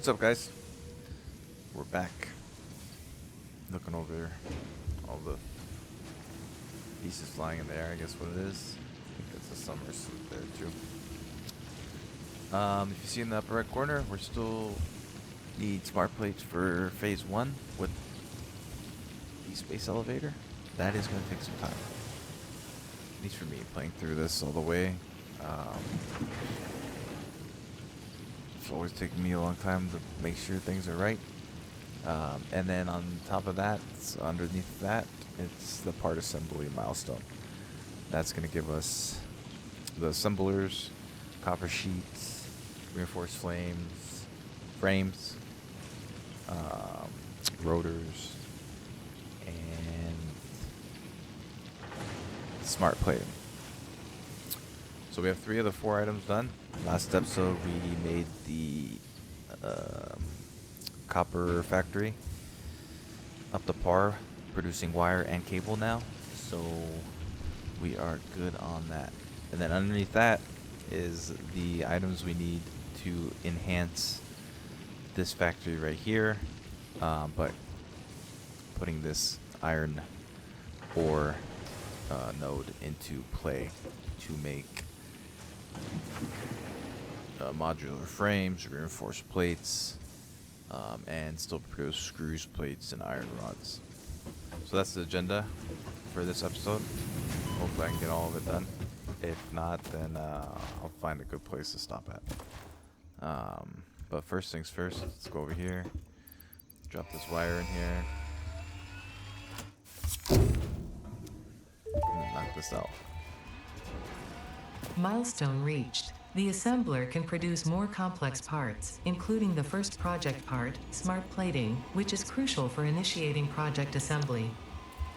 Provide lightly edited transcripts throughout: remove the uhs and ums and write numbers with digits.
What's up, guys? We're back. Looking over all the pieces flying in the air, I guess what it is. I think that's a summer suit there, too. If you see in the upper right corner, we're still need smart plates for phase 1 with the space elevator. That is going to take some time. At least for me, playing through this all the way. It's always taken me a long time to make sure things are right. And then on top of that, underneath that, it's the part assembly milestone. That's going to give us the assemblers, copper sheets, reinforced frames, rotors, and smart plating. So we have 3 of the 4 items done. Last episode we made the copper factory up to par, producing wire and cable now. So we are good on that. And then underneath that is the items we need to enhance this factory right here, but putting this iron ore node into play to make modular frames, reinforced plates, and still produce screws, plates, and iron rods. So that's the agenda for this episode. Hopefully I can get all of it done. If not, then I'll find a good place to stop at. But first things first, let's go over here. Drop this wire in here. And knock this out. Milestone reached. The assembler can produce more complex parts, including the first project part, smart plating, which is crucial for initiating project assembly.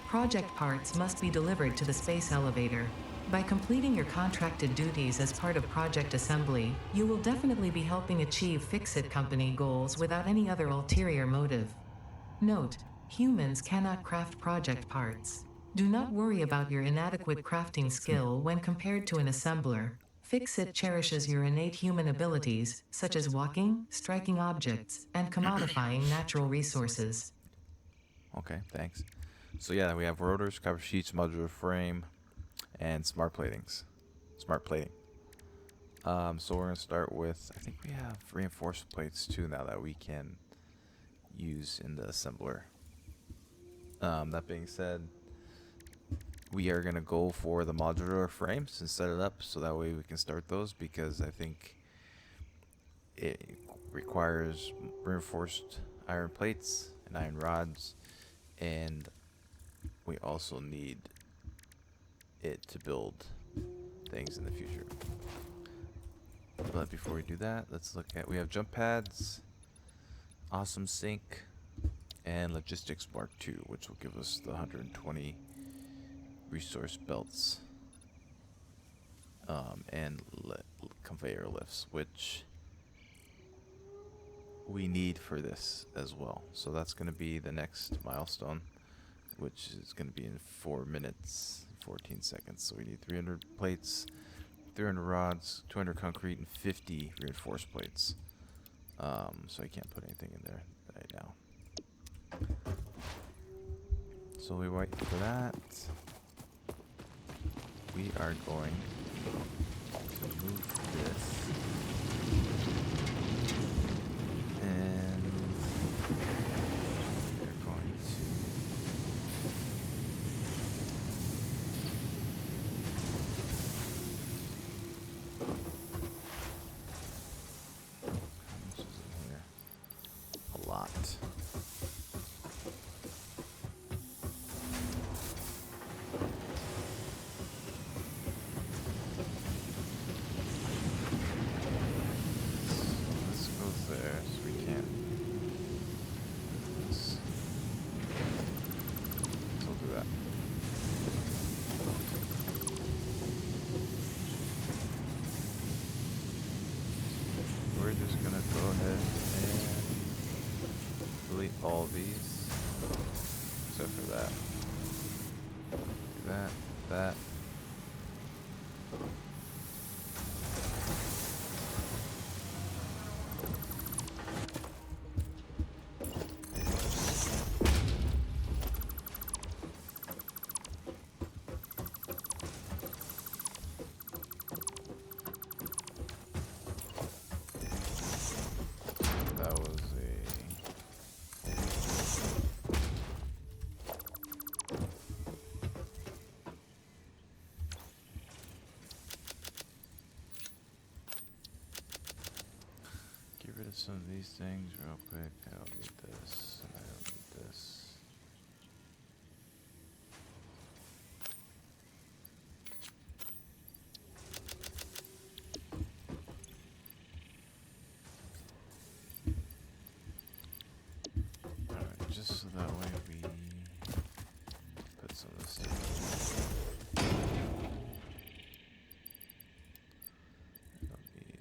Project parts must be delivered to the space elevator. By completing your contracted duties as part of project assembly, you will definitely be helping achieve Fix-It company goals without any other ulterior motive. Note: humans cannot craft project parts. Do not worry about your inadequate crafting skill when compared to an assembler. Fix-It cherishes your innate human abilities, such as walking, striking objects, and commodifying natural resources. Okay, thanks. So yeah, we have rotors, copper sheets, modular frame, and smart platings. Smart plating. So we're gonna start with, I think we have reinforced plates too now that we can use in the assembler. That being said, we are gonna go for the modular frames and set it up so that way we can start those, because I think it requires reinforced iron plates and iron rods, and we also need it to build things in the future. But before we do that, let's look at, we have jump pads, awesome sync, and logistics mark 2, which will give us the 120 resource belts, and conveyor lifts, which we need for this as well. So that's going to be the next milestone, which is going to be in 4 minutes 14 seconds. So we need 300 plates, 300 rods, 200 concrete, and 50 reinforced plates. So I can't put anything in there right now. So we wait for that. We are going to move this, and we're going to how much is in here? A lot. This goes there, so we can't. So we'll do that. We're just gonna go ahead and delete all these, except for that. Do that, that. some of these things real quick. I don't need this, and I don't need this. Alright, just so that way we put some of this stuff. I don't need.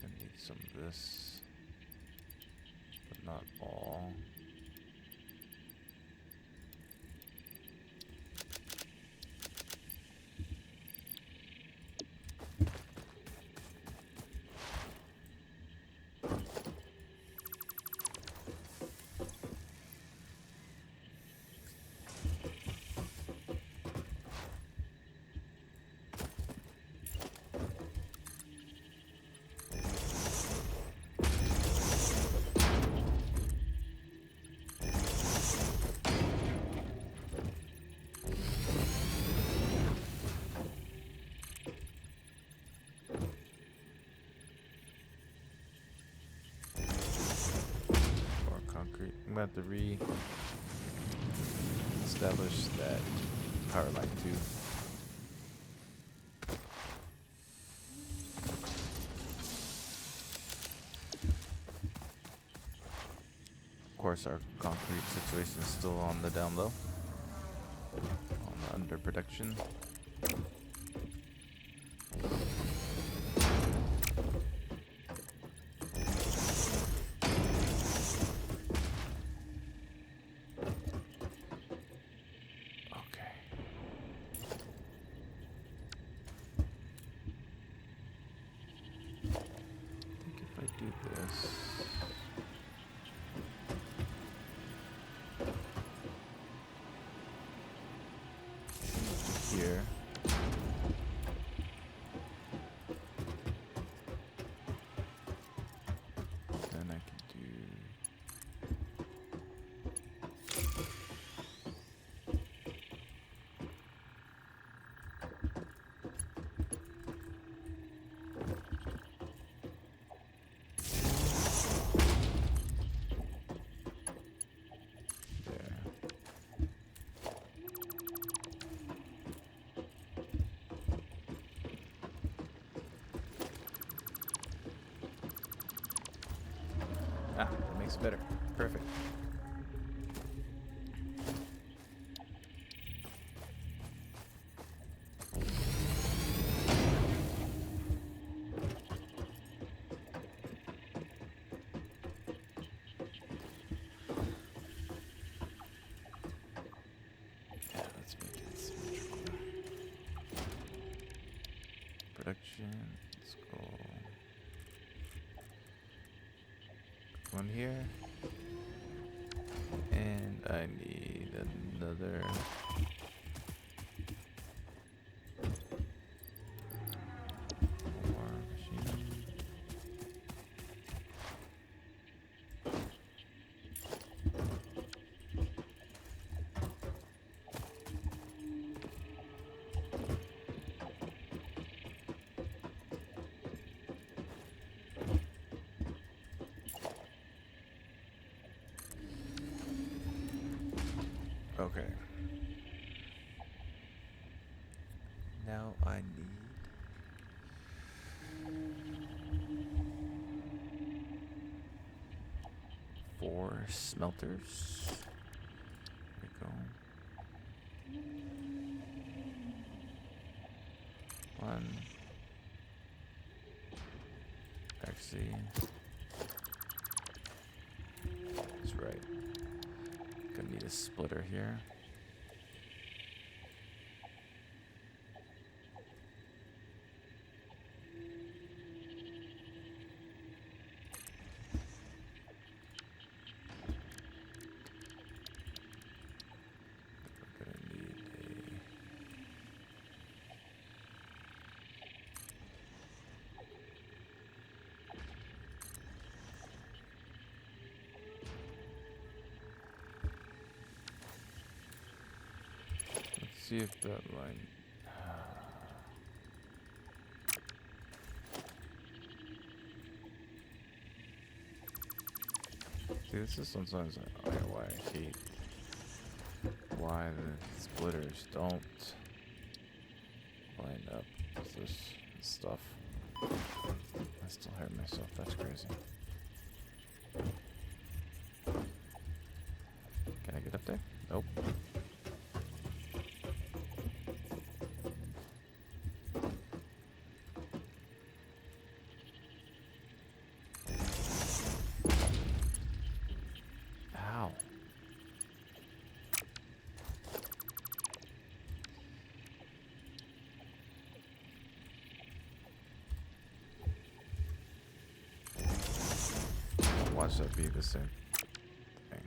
I need some of this, but not all. I'm going to have to re-establish that power line too. Of course, our concrete situation is still on the down low, on the underproduction. Here. Then I can do there. Ah, that makes it better. Perfect. Yeah, let's make it symmetrical. Production. Let's go. One here, and I need another more machine. Okay. Now I need four smelters. There we go. One. Actually, that's right. Gonna need a splitter here. We're gonna need let's see if that line. See, this is sometimes why I hate why the splitters don't line up with this stuff. I still hurt myself. That's crazy. Can I get up there? Nope. Ow. Watch that be the same thing.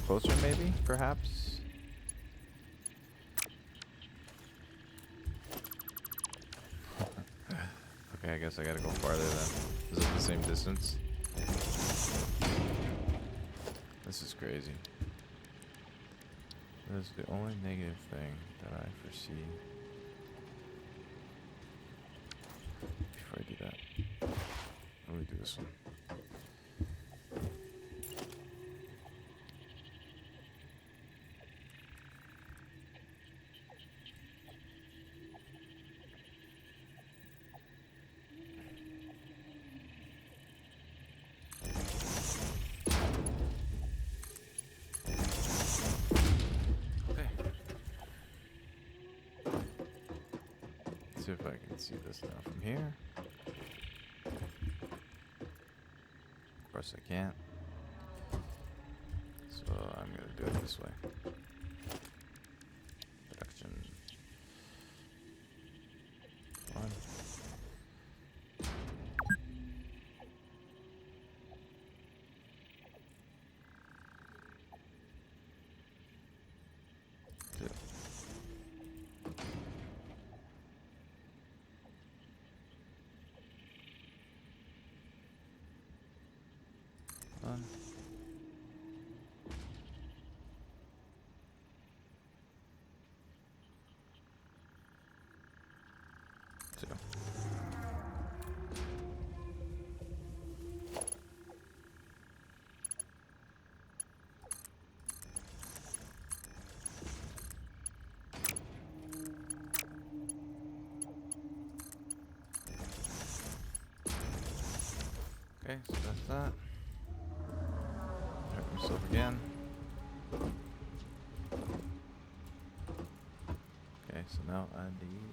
Closer, maybe? Perhaps? Okay, I guess I gotta go farther then. Is it the same distance? This is crazy. That is the only negative thing that I foresee. Before I do that, let me do this one. See if I can see this now from here. Of course I can't. So I'm gonna do it this way. Production 1. 2. One. 2. Okay, so that's that. Hurt myself again. Okay, so now I need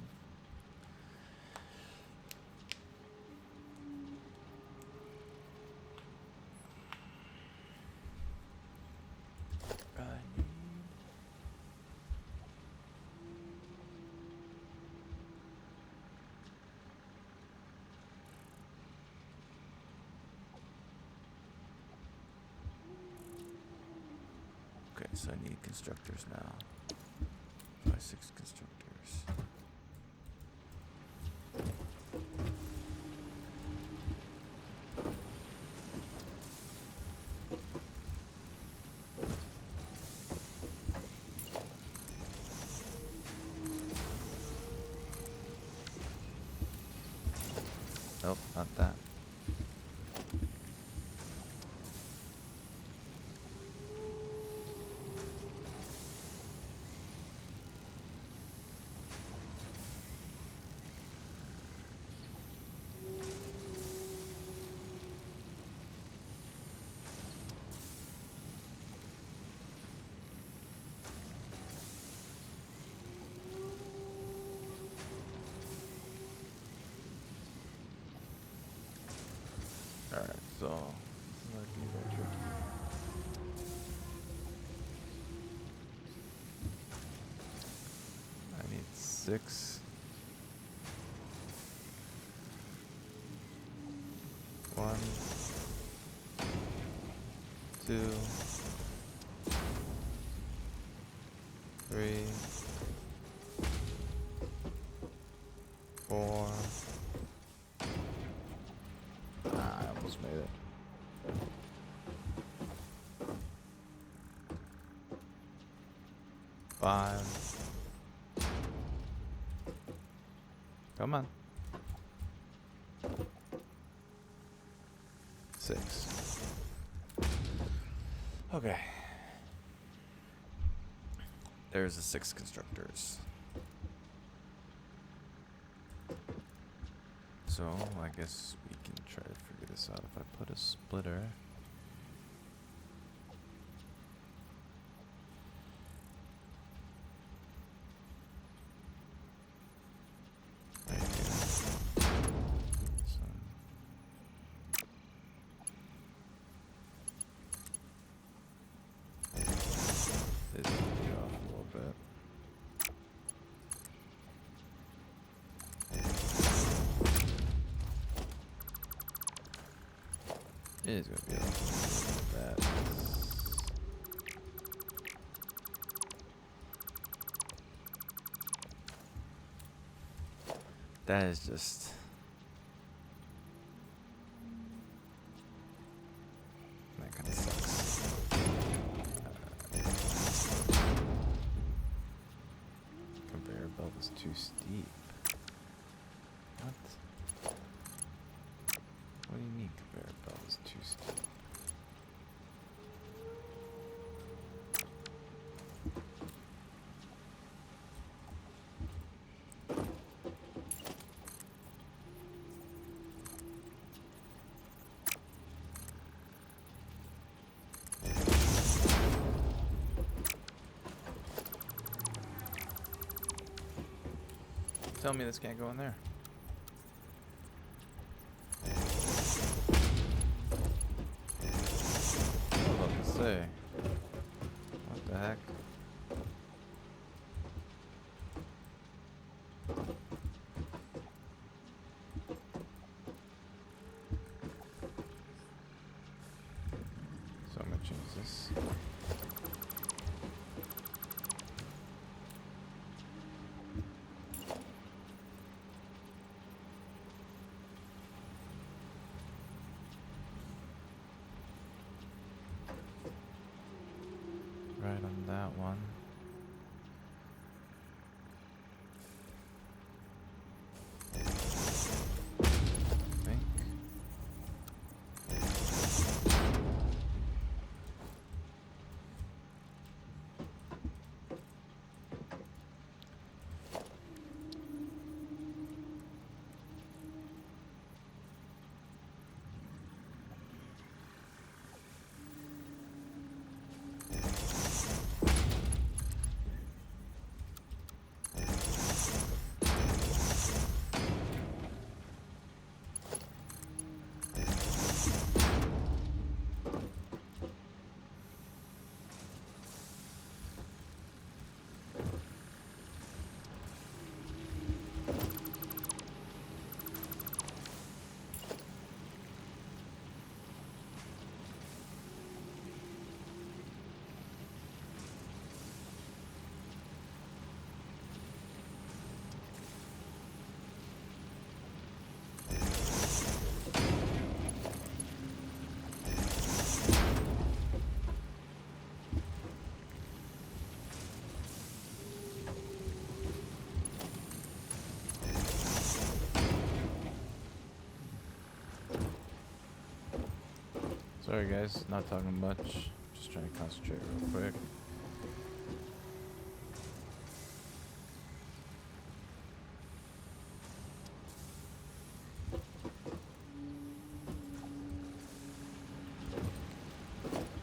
Okay, so I need constructors now. 5, 6 constructors. Nope, not that. Alright, so this might be very tricky. I need 6. 1, 2, 3, 4. I almost made it. 5, Come on. 6. Okay. There's the 6 constructors. So, I guess we can try to figure this out. If I put a splitter... right here. This is gonna be off a little bit. It is going to be off that. That is just... that kind of sucks. Conveyor belt is too steep. What? What do you mean conveyor belt is too steep? Tell me this can't go in there. I was about to say. What the heck? So I'm gonna change this. Right on that one. I think. Sorry guys, not talking much. Just trying to concentrate real quick.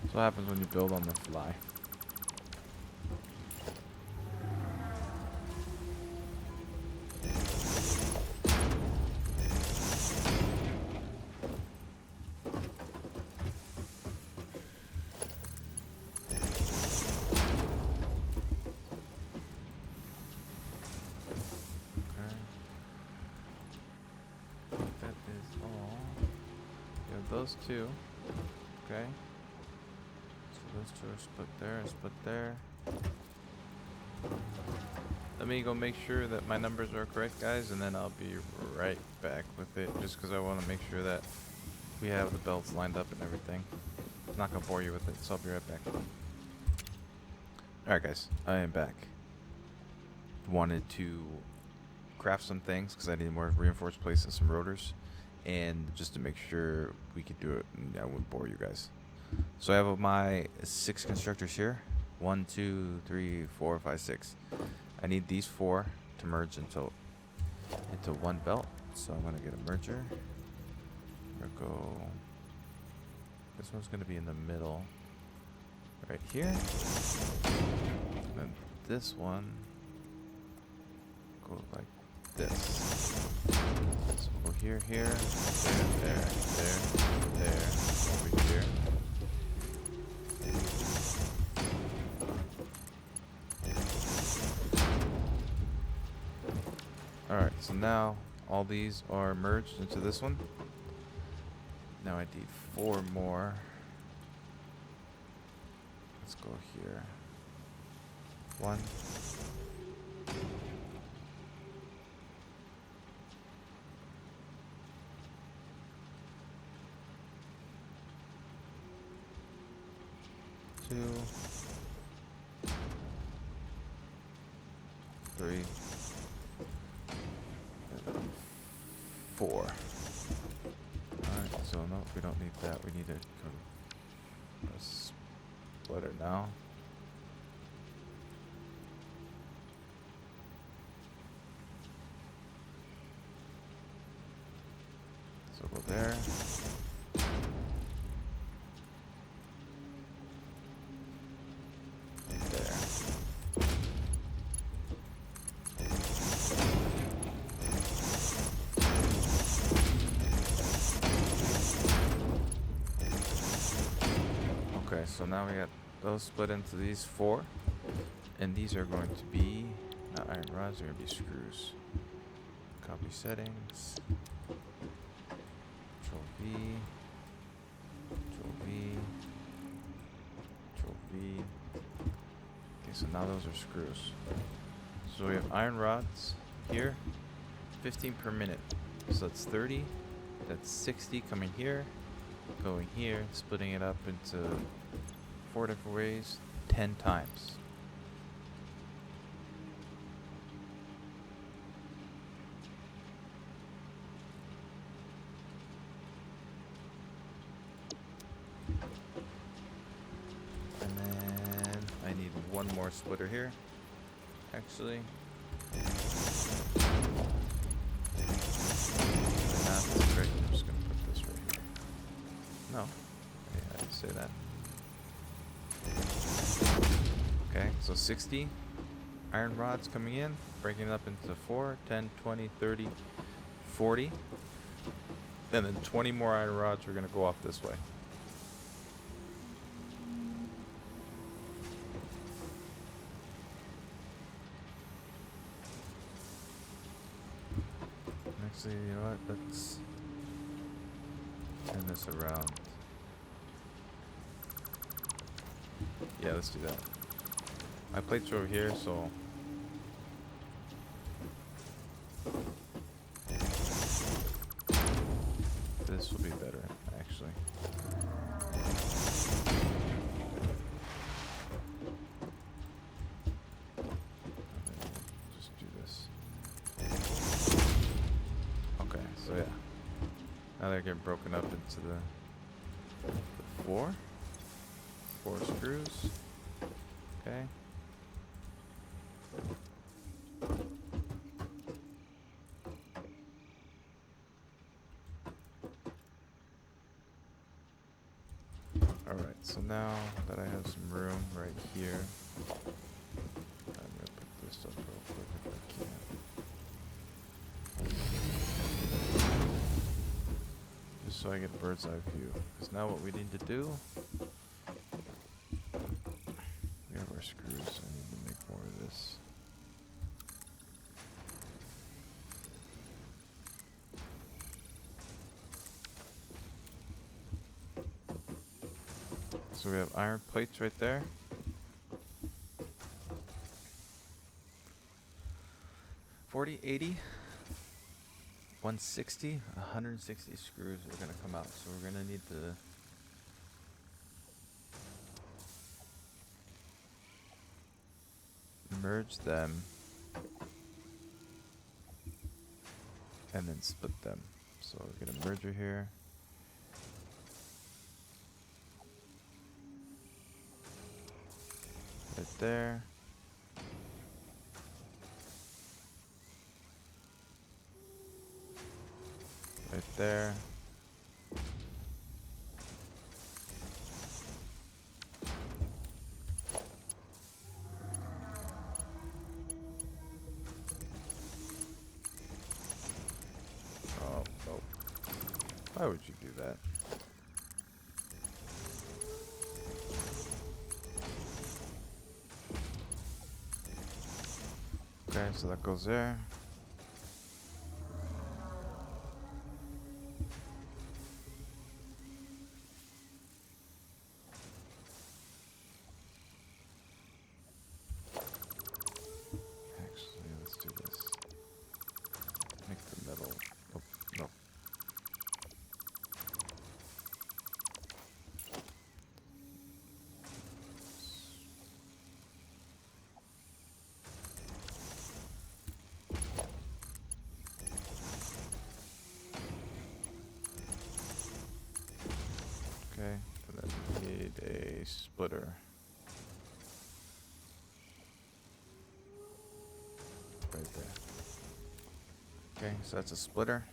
That's what happens when you build on the fly. That is all. You have those two. Okay. So those two are split there and split there. Let me go make sure that my numbers are correct, guys, and then I'll be right back with it, just because I want to make sure that we have the belts lined up and everything. I'm not going to bore you with it, so I'll be right back. Alright guys, I am back. Wanted to craft some things because I need more reinforced plates and some rotors, and just to make sure we could do it. And I wouldn't bore you guys. So I have my 6 constructors here. 1, 2, 3, 4, 5, 6. I need these 4 to merge into one belt. So I'm gonna get a merger. I'm gonna go. This one's gonna be in the middle, right here. And then this one goes like this. So we'll go here, there, over here. Alright, so now all these are merged into this one. Now I need 4 more. Let's go here. 1. 2. 3. 4. Alright, so no, we don't need that. We need a splitter now. So go there. And there. Okay, so now we got those split into these 4, and these are going to be not iron rods, they're going to be screws. Copy settings. Control V. Control V. Control V. Okay, so now those are screws. So we have iron rods here, 15 per minute. So that's 30. That's 60 coming here, going here, splitting it up into 4 different ways, 10 times. And then I need 1 more splitter here, actually. That's great. I'm just gonna put this right here. No, I didn't say that. Okay, so 60 iron rods coming in, breaking it up into 4, 10, 20, 30, 40. And then 20 more iron rods are going to go off this way. Actually, you know what? Let's turn this around. Yeah, let's do that. My plates are over here, so this will be better, actually. Just do this. Okay, so yeah. Now they're getting broken up into the 4 screws. Okay. Alright, so now that I have some room right here, I'm going to put this up real quick if I can. Just so I get a bird's eye view. Because now what we need to do, we have our screws, so I need to make more of this. So we have iron plates right there. $40, $80, $160, 160 screws are going to come out. So we're going to need to merge them and then split them. So we get a merger here. Right there. Right there. Oh, no. Why would you do that? Okay, so that goes there. Actually, let's do this. Make the metal. Oh, no. Okay, and then we need a splitter. Right there. Okay, so that's a splitter.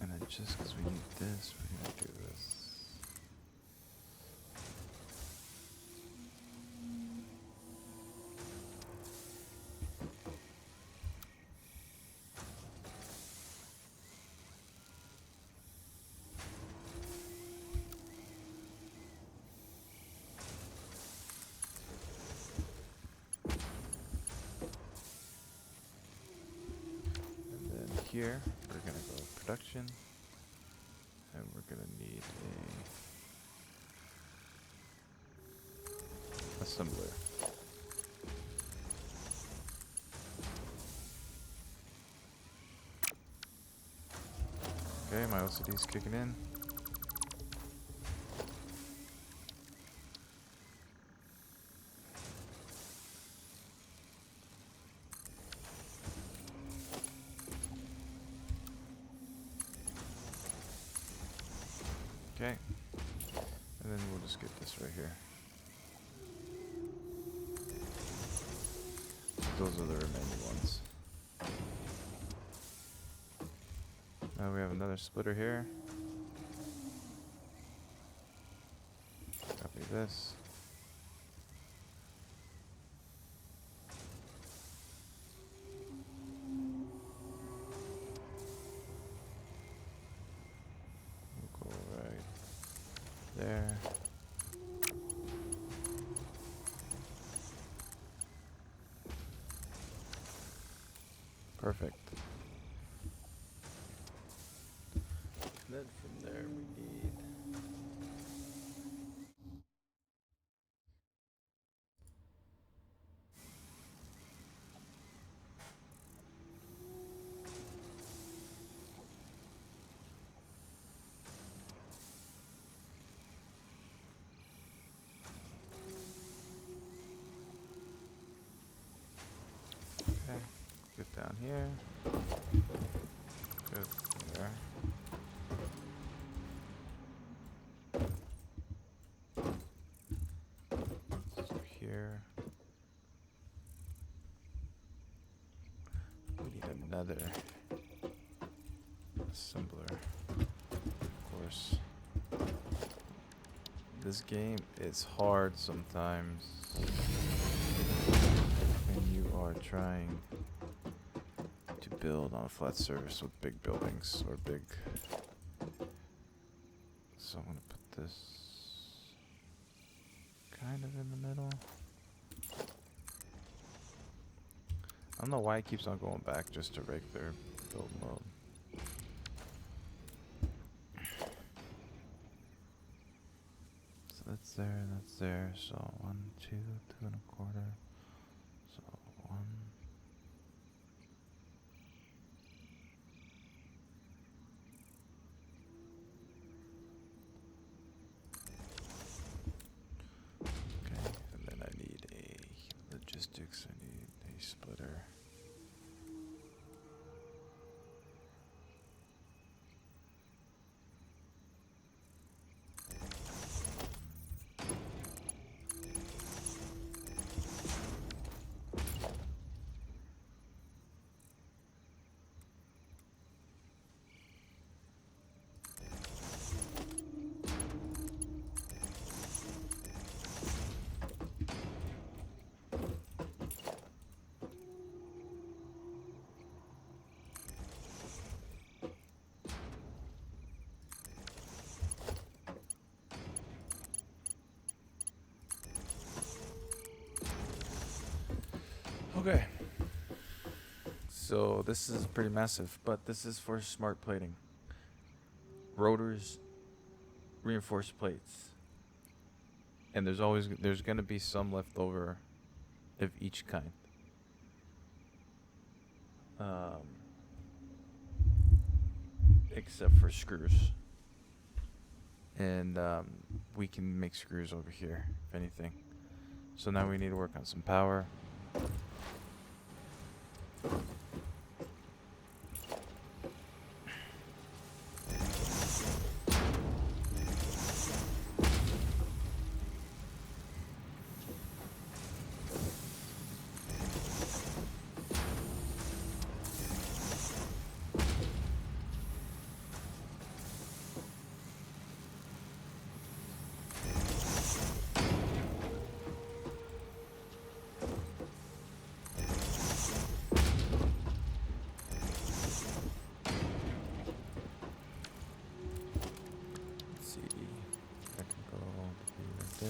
And then just because we need this, we're going to do this. And then here, we're going to go production. And we're going to need a assembler. Okay, my OCD's kicking in. Okay, and then we'll just get this right here. Those are the remaining ones. Now we have another splitter here. Copy this. We'll go right there. Perfect. And then from there we need okay. Get down here. Good there. So here we need another assembler. Of course. This game is hard sometimes when you are trying to build on a flat surface with big buildings or big. So I'm gonna put this kind of in the middle. I don't know why it keeps on going back just to regular build mode. So that's there and that's there. So 1, 2, 2 1/4. So 1, Okay. So this is pretty massive, but this is for smart plating. Rotors, reinforced plates, and there's gonna be some left over of each kind. Um, except for screws, and we can make screws over here if anything. So now we need to work on some power. Let's see, that can go right there.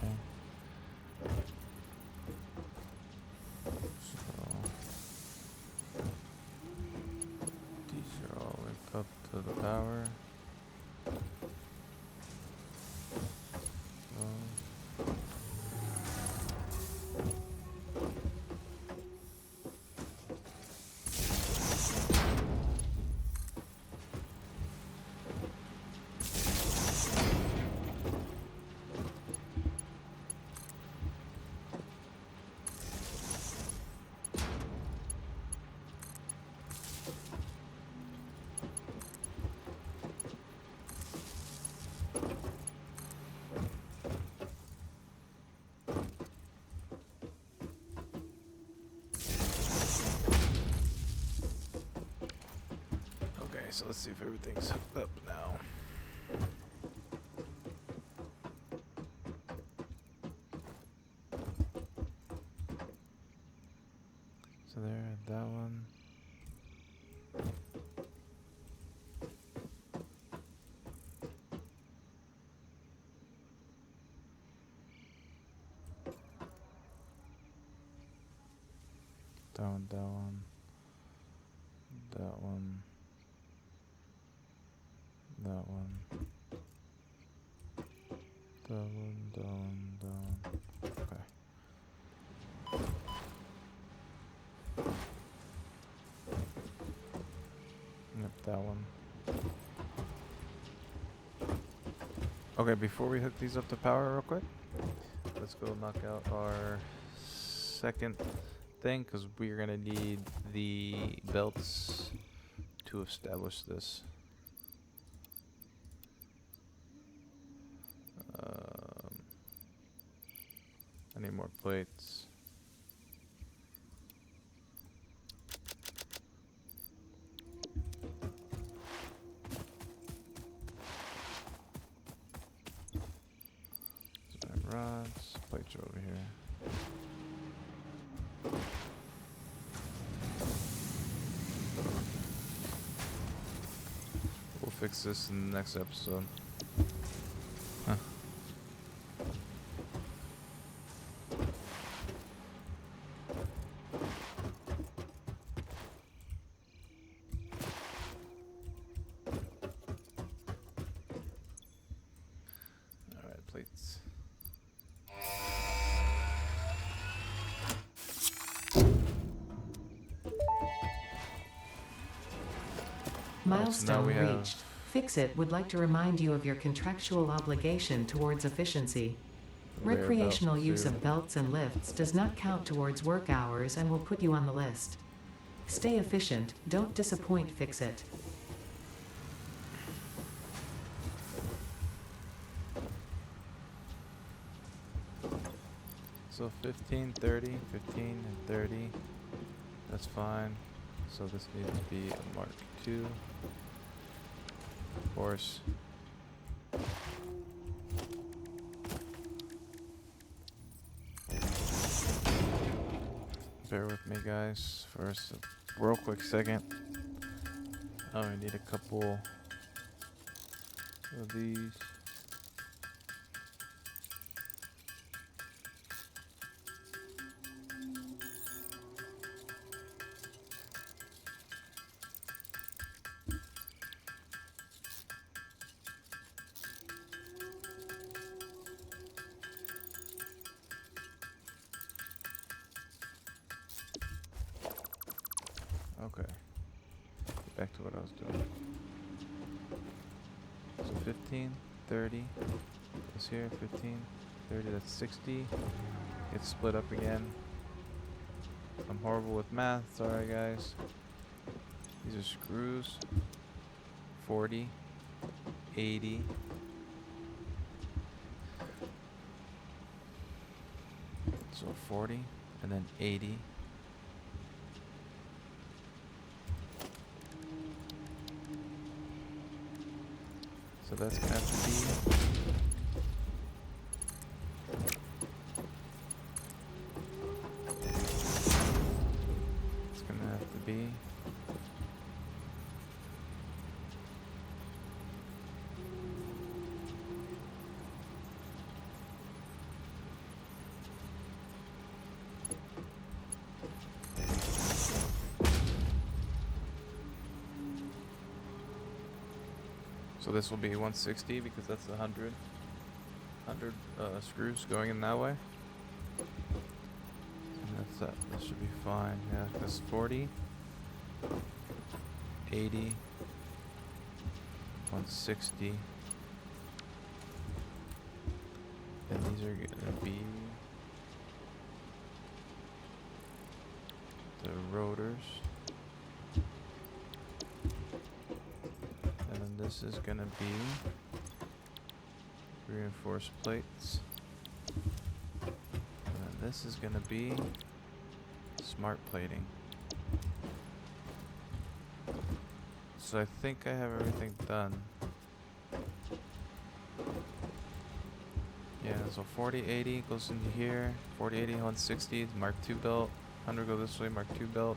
Okay. So these are all linked up to the power. So okay, so let's see if everything's hooked up now. So there, that one. That one, that one. That one. That one. That one, that one, that one. Okay. Yep, that one. Okay, before we hook these up to power real quick, let's go knock out our second thing, because we're gonna need the belts to establish this. I need more plates. Rods, plates are over here. We'll fix this in the next episode. Huh. Oh, so now Milestone we have... reached. Fix-It would like to remind you of your contractual obligation towards efficiency. conveyor belt Recreational use 2. of belts and lifts does not count towards work hours and will put you on the list. Stay efficient, don't disappoint. Fix-It. So 15, 30, 15, and 30. That's fine. So this needs to be a Mark II. Of course. Bear with me, guys, for a real quick second. Oh, I need a couple of these. Okay. Back to what I was doing. So 15, 30 is here, 15, 30, that's 60. Gets split up again. I'm horrible with math, sorry guys. These are screws. 40, 80. So 40, and then 80. So that's gonna have to be... It's gonna have to be... So this will be 160 because that's 100 screws going in that way. And that's that. That should be fine. Yeah, that's 40, 80, 160. And these are gonna be the rotors. And then this is gonna be reinforced plates. And then this is gonna be smart plating. So I think I have everything done. Yeah, so 40, 80 goes into here. 40, 80, 160, Mark II belt. 100 go this way, Mark II belt.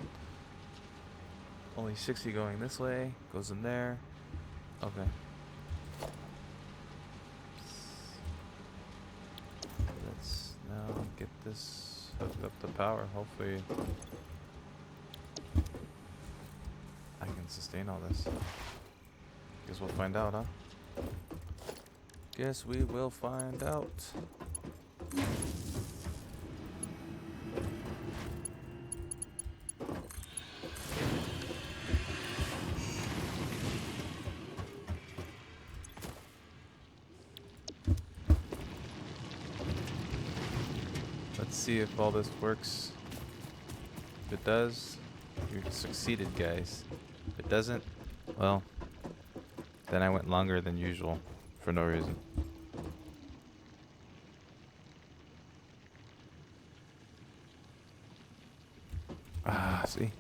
Only 60 going this way, goes in there. Okay. Let's now get this hooked up to power. Hopefully I can sustain all this. Guess we'll find out, huh? Guess we will find out. Let's see if all this works. If it does, you succeeded, guys. If it doesn't, well, then I went longer than usual for no reason. Ah, see?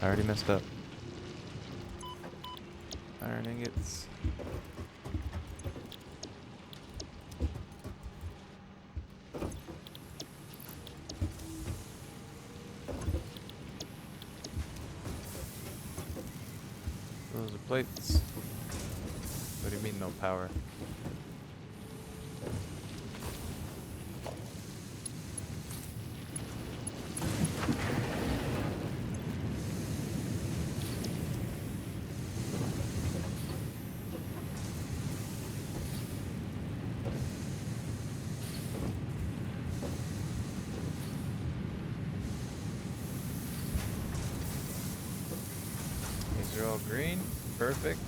I already messed up. Iron ingots. Those are plates. What do you mean no power? These are all green. Perfect.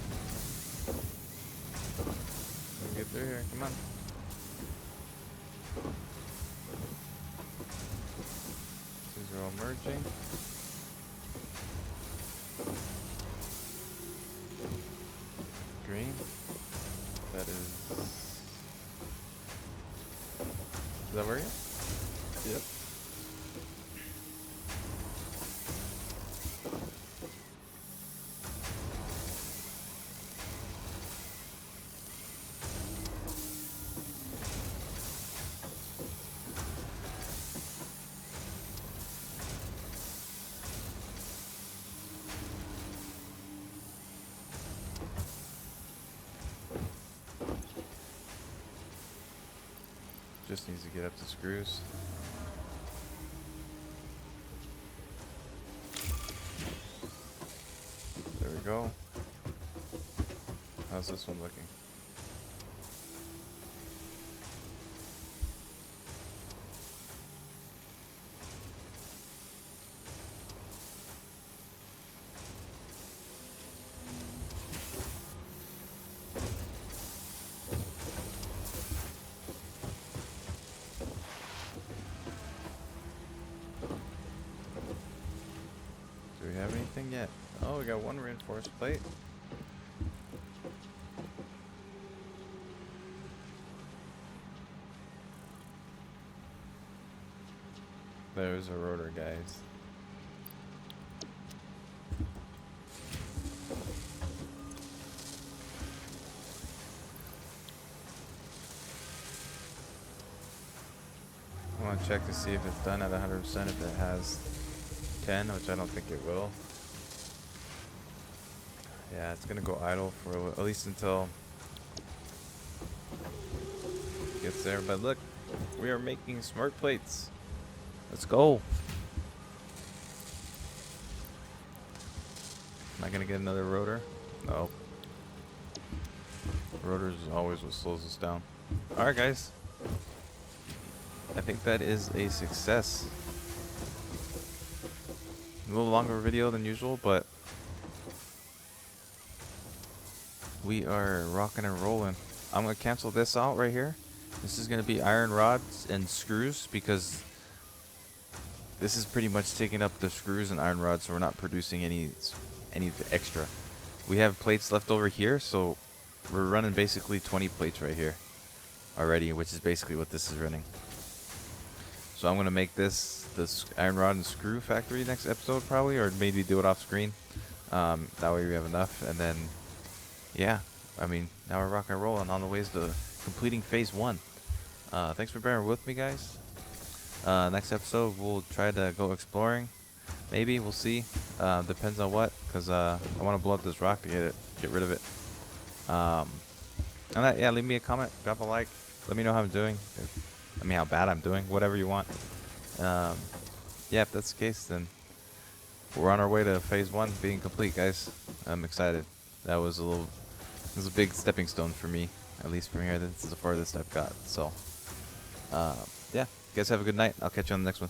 Let me get through here. Come on. These are all merging. Green. That is. Does that work? Yep. Just needs to get up to screws. There we go. How's this one looking? Do we have anything yet? Oh, we got one reinforced plate. There's a rotor, guys. I want to check to see if it's done at 100%. If it has 10, which I don't think it will. Yeah, it's gonna go idle for at least until it gets there. But look, we are making smart plates. Let's go. Am I gonna get another rotor? No. Rotors is always what slows us down. Alright, guys. I think that is a success. A little longer video than usual, but we are rocking and rolling. I'm gonna cancel this out right here. This is gonna be iron rods and screws because this is pretty much taking up the screws and iron rods, so we're not producing any extra. We have plates left over here, so we're running basically 20 plates right here already, which is basically what this is running. So I'm gonna make this iron rod and screw factory next episode probably, or maybe do it off screen. That way we have enough, and then yeah, I mean, now we're rocking and rolling on the ways to completing phase 1. Thanks for bearing with me, guys. Next episode we'll try to go exploring. Maybe we'll see. Depends on what, because I want to blow up this rock to get rid of it. And that, yeah, leave me a comment, drop a like, let me know how I'm doing. I mean, how bad I'm doing, whatever you want. Yeah, if that's the case, then we're on our way to phase 1 being complete, guys. I'm excited. That was a big stepping stone for me, at least from here. This is the farthest I've got. So, yeah, you guys have a good night. I'll catch you on the next one.